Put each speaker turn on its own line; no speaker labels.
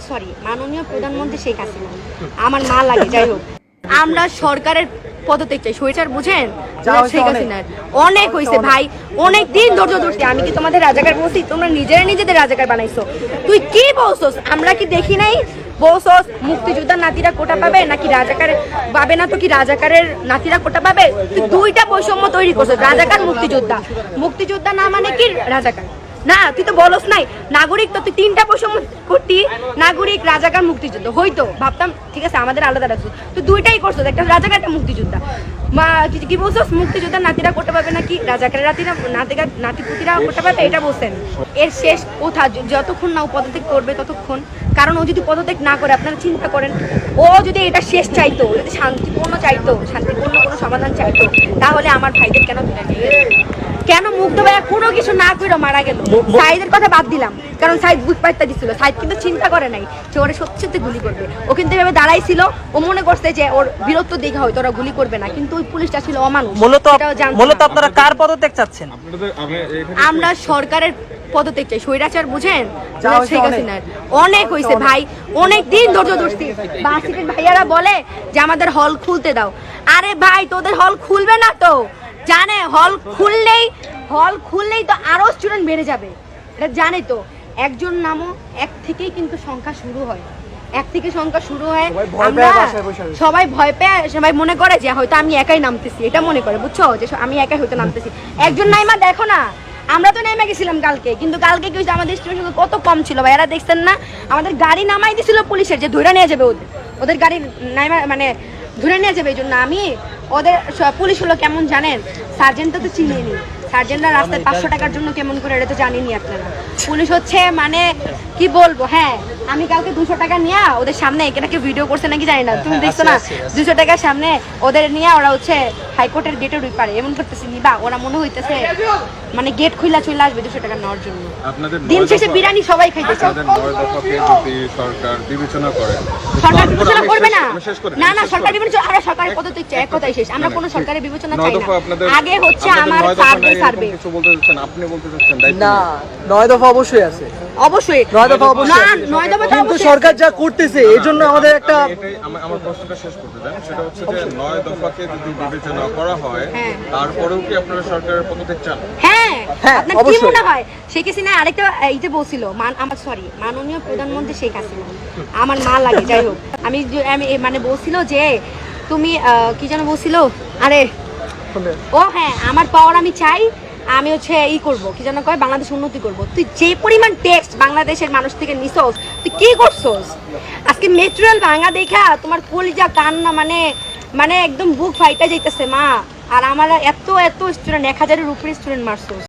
Sorry মাননীয় প্রধানমন্ত্রী শেখ হাসিনা আমার মা লাগে। যাই হোক, আমরা সরকারের পদত্যাগ চাই। স্বৈরাচার বুঝেন, শেখ হাসিনার অনেক হয়েছে ভাই, অনেক দিন ধৈর্য ধরছি। আমি কি তোমাদের রাজাকার বলছি? তোমরা নিজেদের রাজাকার বানাইছো। তুই কি বলছস? আমরা কি দেখি নাই? বলছস মুক্তিযোদ্ধার নাতিরা কোটা পাবে নাকি রাজাকার পাবে না? তো কি রাজাকারের নাতিরা কোটা পাবে? তুই দুইটা বৈষম্য তৈরি করছিস, রাজাকার মুক্তিযোদ্ধা। মুক্তিযোদ্ধা না মানে কি রাজাকার না? তুই তো বলস নাই নাগরিক, তো তুই তিনটা বৈষম্য করতি, নাগরিক, রাজাকার, মুক্তিযুদ্ধ হইতো। ভাবতাম ঠিক আছে আমাদের আলাদা রাখছিস, তুই দুইটাই করছিস, একটা রাজাকার একটা মুক্তিযোদ্ধা। মা কি বলছিস? মুক্তিযোদ্ধার নাতিরা করতে পারবে নাকি রাজাকারের নাতিপুতিরা করতে পারবে, এটা বলছেন। এর শেষ কোথা? যতক্ষণ না ও পদত্যাগ করবে ততক্ষণ। কারণ ও যদি পদত্যাগ না করে, আপনারা চিন্তা করেন, ও যদি এটা শেষ চাইতো, যদি শান্তিপূর্ণ চাইতো, শান্তিপূর্ণ কোনো সমাধান চাইতো, তাহলে আমার ভাইদের কেন কেন মুগ্ধ ভাইয়া কোনো কিছু না করে মারা গেল? সাইদের কথা বাদ দিলাম, কারণ সাইদ বুক পাইতে দিছিল। সাইদ কিন্তু চিন্তা করে নাই যে ওরা সত্যি গুলি করবে। ও কিন্তু এভাবে দাঁড়াইছিল, ও মনে করছে যে ওর বীরত্ব দেখা হয়তো ওরা গুলি করবে না, কিন্তু ওই পুলিশটা ছিল অমানুষ।
মূলত আপনারা কার পদত্যাগ চাচ্ছেন?
আমরা সরকারের পদত্যাগ চাই। স্বৈরাচার বুঝেন, শেখ হাসিনার অনেক হয়েছে ভাই, অনেক দিন ধৈর্য ধরছি। বাসিকের ভাইয়ারা বলে যে আমাদের হল খুলতে দাও। আরে ভাই, তোদের হল খুলবে না তো জানে? হল খুললেই তো আরো স্টুডেন্ট বেড়ে যাবে, এটা জানে তো। একজন নামও এক থেকেই কিন্তু সংখ্যা শুরু হয়, এক থেকে সংখ্যা শুরু হয়। আমরা সবাই ভয় পেয়ে, সবাই মনে করে যে হয়তো আমি একাই নামতেছি, এটা মনে করে, বুঝছো, যে আমি একাই হয়তো নামতেছি। একজন নাইমা দেখো না, আমরা তো নেমে গেছিলাম কালকে, কিন্তু কালকে কি হয়েছে? আমাদের স্টুডেন্ট কত কম ছিল ভাই, এরা দেখছেন না? আমাদের গাড়ি নামাই দিছিল পুলিশের, যে ধরে নিয়ে যাবে ওদের গাড়ি নাইমা, মানে ধরে নিয়ে যাবে। এই জন্য আমি ওদের পুলিশ হলো কেমন জানেন? সার্জেন্টটা তো চিনিয়ে নি, সার্জেন্টরা রাস্তায় 500 টাকার জন্য কেমন করে, এটা তো জানিনি আপনারা। পুলিশ হচ্ছে মানে কি বলবো, হ্যাঁ আমি কালকে 200 টাকা নিয়ে ওদের সামনে এখানে ভিডিও করছে নাকি জানি না, তুমি দেখছো না? 200 টাকার সামনে ওদের নিয়ে ওরা হচ্ছে হাইকোর্টের গেটের ওই পারে এমন করতেছে, নিবা ওরা মনে হইতেছে মানে গেট খুইলা চলে আসবে 200 টাকা নেওয়ার জন্য। দিন শেষে বিরিয়ানি সবাই খাইতেছে।
সরকার বিবেচনা করে,
সরকার বিবেচনা করবে না, না না সরকার বিবেচনা, আমরা সরকারের পদত্যাগ চাই, এক কথাই শেষ। আমরা কোনো সরকারের বিবেচনা চাই না। আগে হচ্ছে আমার সার্ভে
কিছু বলতে চাচ্ছেন, আপনি বলতে চাচ্ছেন
না, 9 দফা অবশ্যই আছে,
অবশ্যই
9 দফা অবশ্যই।
না 9 দফা
কিন্তু সরকার যা করতেছে এই জন্য আমাদের একটা
আমার প্রশ্নটা শেষ করতে দেন। সেটা হচ্ছে যে 9 দফাকে যদি বিবেচনা করা হয়, তারপরেও কি আপনারা সরকারের পদত্যাগ চান?
হ্যাঁ, আপনার কি মনে হয়? শেখ হাসিনা আরেকটা এইটা বলছিল, আমার সরি মাননীয় প্রধানমন্ত্রী শেখ হাসিনা আমার মা লাগে। যাই হোক, আমি মানে বলছিল যে তুমি কি যেন বলছিল, আরে ও হ্যাঁ, আমার পাওয়ার আমি চাই, আমি হচ্ছে করবো, কি যেন কয়, বাংলাদেশ উন্নতি করবো। তুই যে পরিমাণ টেক্সট বাংলাদেশের মানুষ থেকে নিছস, তুই কি করছস? আজকে ন্যাচুরাল ভাঙা দেখা তোমার কলিজা কান্না, মানে একদম বুক ফাইটা যাইতেছে মা। আর আমার এত স্টুডেন্ট, 1000-এর উপরে স্টুডেন্ট মারছস।